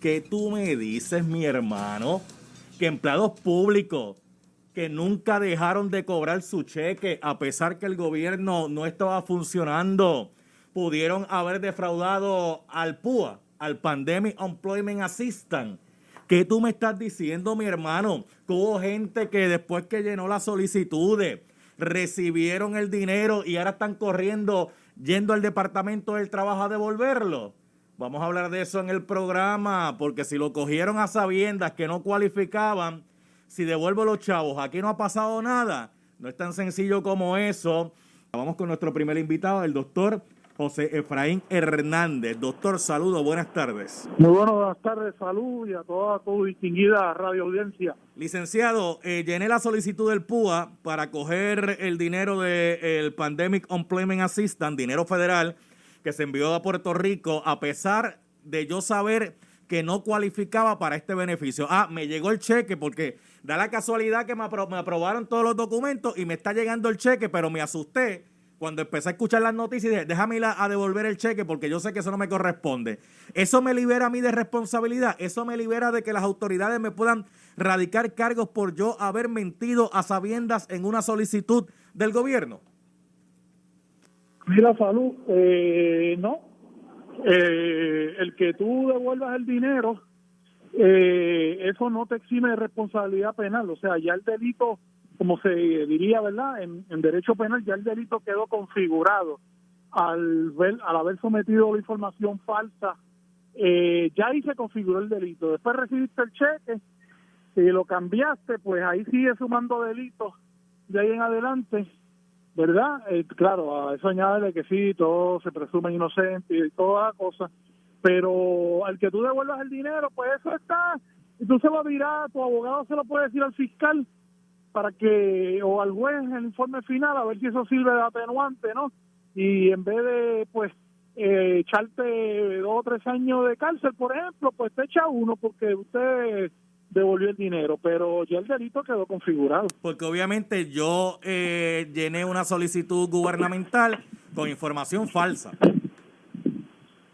¿Qué tú me dices, mi hermano? Que empleados públicos que nunca dejaron de cobrar su cheque a pesar que el gobierno no estaba funcionando, pudieron haber defraudado al PUA, al Pandemic Unemployment Assistance. ¿Qué tú me estás diciendo, mi hermano? Que hubo gente que después que llenó las solicitudes, recibieron el dinero y ahora están corriendo, yendo al Departamento del Trabajo a devolverlo. Vamos a hablar de eso en el programa, porque si lo cogieron a sabiendas que no cualificaban, si devuelvo los chavos, aquí no ha pasado nada. No es tan sencillo como eso. Vamos con nuestro primer invitado, el doctor José Efraín Hernández. Doctor, saludos, buenas tardes. Muy buenas tardes, salud y a toda tu distinguida radio audiencia. Licenciado, llené la solicitud del PUA para coger el dinero del Pandemic Unemployment Assistance, dinero federal, que se envió a Puerto Rico, a pesar de yo saber que no cualificaba para este beneficio. Me llegó el cheque porque da la casualidad que me aprobaron todos los documentos y me está llegando el cheque, pero me asusté cuando empecé a escuchar las noticias y dije, déjame ir a devolver el cheque porque yo sé que eso no me corresponde. Eso me libera a mí de responsabilidad, eso me libera de que las autoridades me puedan radicar cargos por yo haber mentido a sabiendas en una solicitud del gobierno. Mira, salud, no. El que tú devuelvas el dinero, eso no te exime de responsabilidad penal. O sea, ya el delito, como se diría, ¿verdad? En derecho penal, ya el delito quedó configurado al haber sometido la información falsa. Ya ahí se configuró el delito. Después recibiste el cheque y lo cambiaste, pues ahí sigue sumando delitos de ahí en adelante, ¿verdad? Claro, a eso añade que sí, todos se presumen inocentes y toda la cosa, pero al que tú devuelvas el dinero, pues eso está, y tú se lo dirás, tu abogado se lo puede decir al fiscal para que, o al juez en el informe final, a ver si eso sirve de atenuante, ¿no? Y en vez de, pues, echarte 2 o 3 años de cárcel, por ejemplo, pues te echa 1 porque usted devolvió el dinero, pero ya el delito quedó configurado. Porque obviamente yo llené una solicitud gubernamental con información falsa.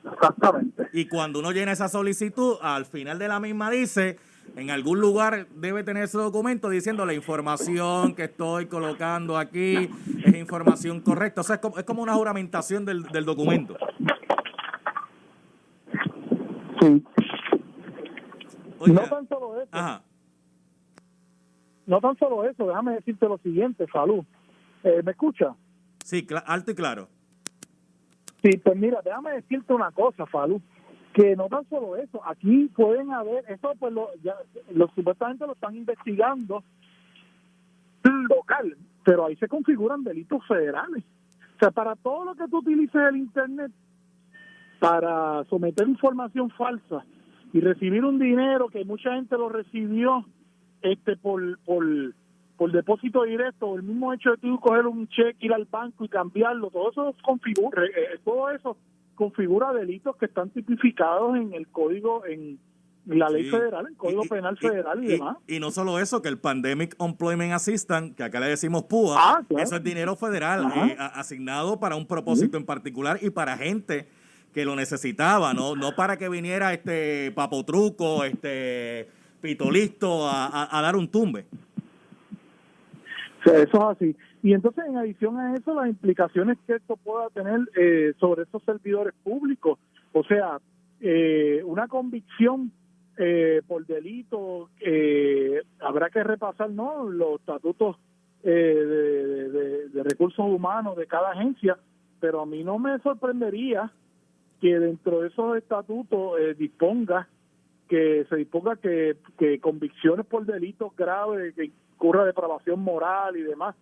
Exactamente. Y cuando uno llena esa solicitud, al final de la misma dice, en algún lugar debe tener ese documento diciendo la información que estoy colocando aquí es información correcta. O sea, es como una juramentación del documento. Sí. Oiga, No tan solo eso. Ajá. No tan solo eso, déjame decirte lo siguiente, salud. ¿Me escucha? Sí, alto y claro. Sí, pues mira, déjame decirte una cosa, Falú, que no tan solo eso, aquí pueden haber, eso pues supuestamente lo están investigando local, pero ahí se configuran delitos federales. O sea, para todo lo que tú utilices el Internet para someter información falsa y recibir un dinero que mucha gente lo recibió por depósito directo, o el mismo hecho de tú coger un cheque, ir al banco y cambiarlo, todo eso configura delitos que están tipificados en el código, en la ley federal, en el Código Penal Federal y demás. Y no solo eso, que el Pandemic Unemployment Assistance, que acá le decimos PUA, claro. Eso es dinero federal asignado para un propósito en particular y para gente que lo necesitaba, no para que viniera papotruco, pitolisto a dar un tumbe. O sea, eso es así. Y entonces, en adición a eso, las implicaciones que esto pueda tener sobre esos servidores públicos, o sea, una convicción por delito, habrá que repasar, ¿no?, los estatutos de recursos humanos de cada agencia, pero a mí no me sorprendería que dentro de esos estatutos se disponga que convicciones por delitos graves, que incurra depravación moral y demás,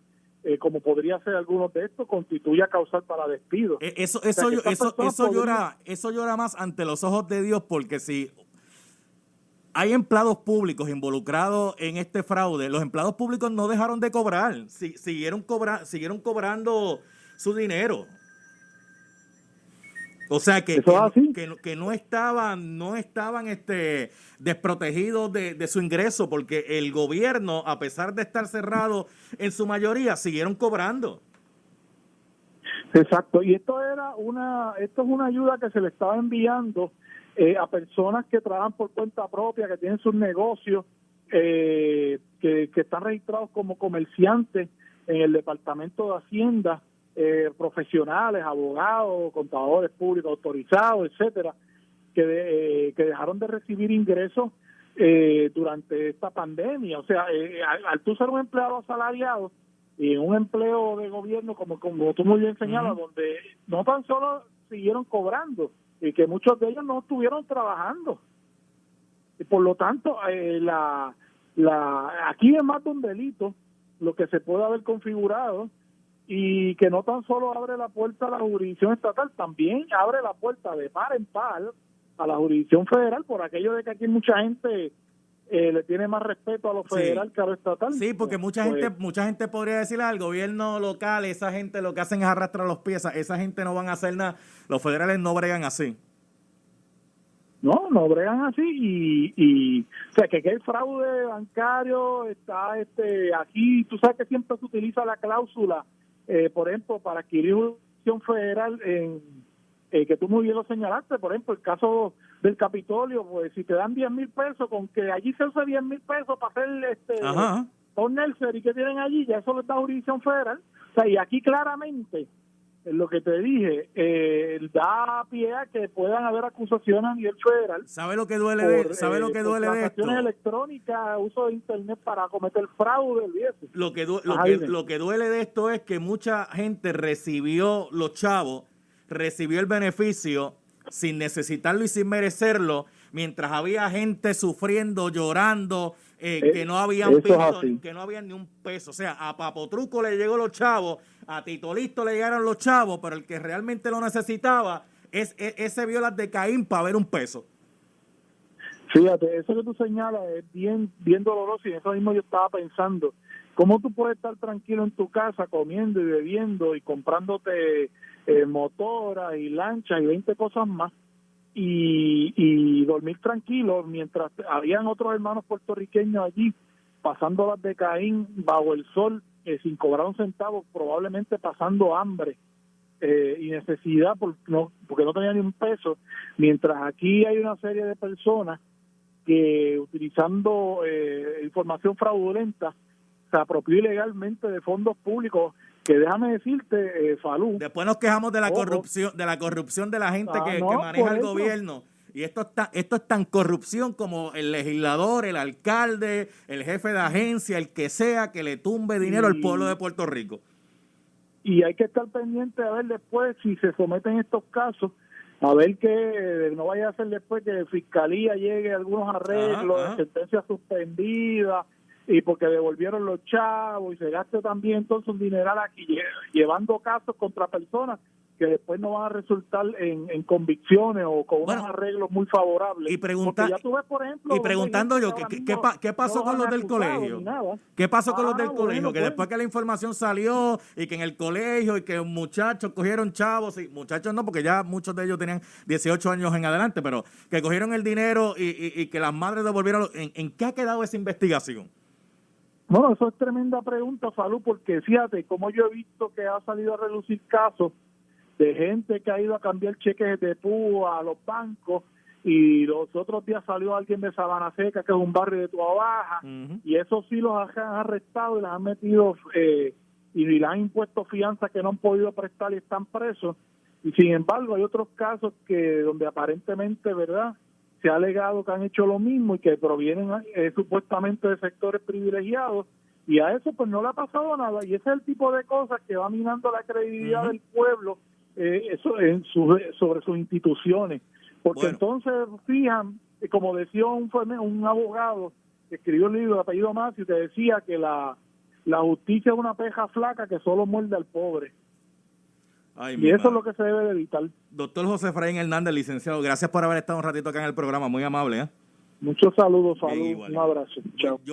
como podría ser algunos de estos, constituya causal para despido. Eso llora más ante los ojos de Dios, porque si hay empleados públicos involucrados en este fraude, los empleados públicos no dejaron de cobrar, siguieron cobrando su dinero. O sea que no estaban desprotegidos de su ingreso, porque el gobierno, a pesar de estar cerrado en su mayoría, siguieron cobrando. Exacto, y esto es una ayuda que se le estaba enviando a personas que trabajan por cuenta propia, que tienen sus negocios, que están registrados como comerciantes en el Departamento de Hacienda, profesionales, abogados, contadores públicos autorizados, etcétera, que dejaron de recibir ingresos durante esta pandemia. O sea, al tú ser un empleado asalariado y en un empleo de gobierno, como tú muy bien señalas, donde no tan solo siguieron cobrando, y que muchos de ellos no estuvieron trabajando. Y por lo tanto, aquí es más de un delito lo que se puede haber configurado, y que no tan solo abre la puerta a la jurisdicción estatal, también abre la puerta de par en par a la jurisdicción federal, por aquello de que aquí mucha gente le tiene más respeto a lo federal que a lo estatal. Sí, porque mucha gente podría decirle al gobierno local, esa gente lo que hacen es arrastrar los pies, esa gente no van a hacer nada, los federales no bregan así. No bregan así, y o sea, que el fraude bancario está aquí. Tú sabes que siempre se utiliza la cláusula, por ejemplo, para adquirir jurisdicción federal, que tú muy bien lo señalaste. Por ejemplo, el caso del Capitolio, pues si te dan 10,000 pesos, con que allí se use 10,000 pesos para hacer un nursery que tienen allí, ya eso les da jurisdicción federal. O sea, y aquí claramente, lo que te dije, da pie a que puedan haber acusaciones a nivel federal. ¿Sabe lo que duele de esto? Transacciones electrónicas, uso de internet para cometer fraude, olvídate. Lo que duele de esto es que mucha gente recibió los chavos, recibió el beneficio sin necesitarlo y sin merecerlo, mientras había gente sufriendo, llorando, que no habían que no habían ni un peso. O sea, a Papotruco le llegó los chavos, a Tito Listo le llegaron los chavos, pero el que realmente lo necesitaba ese vio las de Caín para ver un peso. Fíjate, eso que tú señalas es bien doloroso, y eso mismo yo estaba pensando. ¿Cómo tú puedes estar tranquilo en tu casa comiendo y bebiendo y comprándote motoras y lanchas y 20 cosas más, y dormir tranquilo, mientras habían otros hermanos puertorriqueños allí pasando las de Caín bajo el sol, sin cobrar un centavo, probablemente pasando hambre y necesidad porque no tenían ni un peso, mientras aquí hay una serie de personas que, utilizando información fraudulenta, se apropió ilegalmente de fondos públicos, que déjame decirte, Falú. Después nos quejamos de la corrupción de la gente que maneja el gobierno. Y esto es tan corrupción como el legislador, el alcalde, el jefe de agencia, el que sea que le tumbe dinero al pueblo de Puerto Rico. Y hay que estar pendiente a ver después si se someten estos casos, a ver que no vaya a ser después que Fiscalía llegue a algunos arreglos, sentencias suspendidas, y porque devolvieron los chavos, y se gaste también entonces un dineral aquí llevando casos contra personas que después no van a resultar en convicciones o con unos arreglos muy favorables. Y preguntando yo, ¿qué pasó con los del colegio? ¿Qué pasó con los del colegio? Que después que la información salió y que en el colegio y que muchachos cogieron chavos, y muchachos no, porque ya muchos de ellos tenían 18 años en adelante, pero que cogieron el dinero y que las madres devolvieron. ¿En qué ha quedado esa investigación? Bueno, eso es tremenda pregunta, Falú, porque fíjate, como yo he visto que ha salido a relucir casos de gente que ha ido a cambiar cheques de púa a los bancos, y los otros días salió alguien de Sabana Seca, que es un barrio de Toa Baja, y eso sí los han arrestado y les han metido y les han impuesto fianzas que no han podido prestar y están presos. Y sin embargo hay otros casos que donde aparentemente, ¿verdad?, se ha alegado que han hecho lo mismo y que provienen supuestamente de sectores privilegiados, y a eso pues no le ha pasado nada, y ese es el tipo de cosas que va minando la credibilidad del pueblo sobre sus instituciones, porque entonces fijan, como decía un abogado que escribió el libro de apellido Macio, te decía que la justicia es una peja flaca que solo muerde al pobre. Y eso es lo que se debe de evitar. Doctor José Efraín Hernández, licenciado, gracias por haber estado un ratito acá en el programa, muy amable. Muchos saludos, un abrazo. Chao.